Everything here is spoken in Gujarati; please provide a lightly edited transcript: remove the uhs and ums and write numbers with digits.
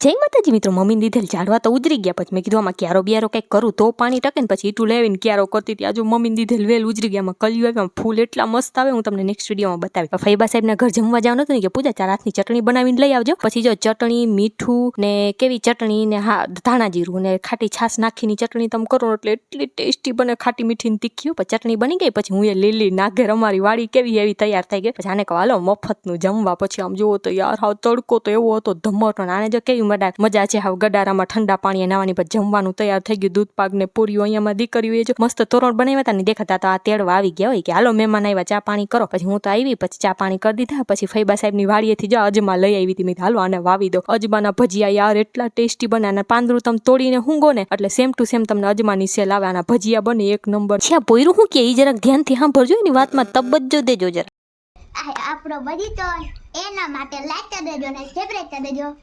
જય માતાજી મિત્રો, મમ્મીને દીધેલ ઝાડવા તો ઉજરી ગયા. પછી મેં કીધું આમાં ક્યારો બિયારો કંઈક કરું તો પાણી ટકે ને. પછી ઈટું લેવીને ક્યારો કરતી હતી. આજુ મમ્મીને દીધેલ વેલ ઉજરી ગયા. કલિયું આવ્યા, ફૂલ એટલા મસ્ત આવે, હું તમને નેક્સ્ટ વિડીયોમાં બતાવી. ફૈબા સાહેબના ઘર જમવા જવાનું હતું ને કે પૂજા 4 હાથની ચટણી બનાવીને લઈ આવજો. પછી જો ચટણી, મીઠું ને કેવી ચટણી ને હા ધાણા જીરું ને ખાટી છાશ નાખીની ચટણી તમે કરો એટલે એટલી ટેસ્ટી બને, ખાટી મીઠી ને તીખી. પછી ચટણી બની ગઈ. પછી હું એ લીલી નાગેર અમારી વાડી કેવી એવી તૈયાર થઈ ગઈ. પછી આને કહો હાલો મફતનું જમવા. પછી આમ જોવો તો યાર હાવ તડકો તો એવો હતો ધમટ. આને જો કેવી મજા છે, હાવ ગડારામાં ઠંડા પાણી નાવાની. પછી જમવાનું તૈયાર થઈ ગયું. દૂધ પાક ને પૂરીઓ. અહીંયામાં દીકરીઓ એ જો મસ્ત તોરણ બનાવ્યા હતા ને દેખાતા તો આ તેડવા આવી ગયા હોય કે હાલો મહેમાન આવ્યા, ચા પાણી કરો. પછી હું તો આવી. પછી ચા પાણી કરી દીધા. પછી ફૈબા સાહેબની વાડીએથી જો અજમા લઈ આવી હતી. મેં હાલો આને વાવી દો. અજમાના ભજીયા યાર એટલા ટેસ્ટી બને. અને પાંદરું તમે તોડીને હુંગો ને એટલે સેમ ટુ સેમ તમને અજમાની સેલ આવે. આના ભજીયા બને એક નંબર. છે પોયરું હું કે ઈ જરાક ધ્યાનથી સાંભળજો, એની વાતમાં તબજ્જો દેજો જરા. આપણો બગીચો એના માટે લાઈક કરી દેજો ને સબસ્ક્રાઇબ કરી દેજો.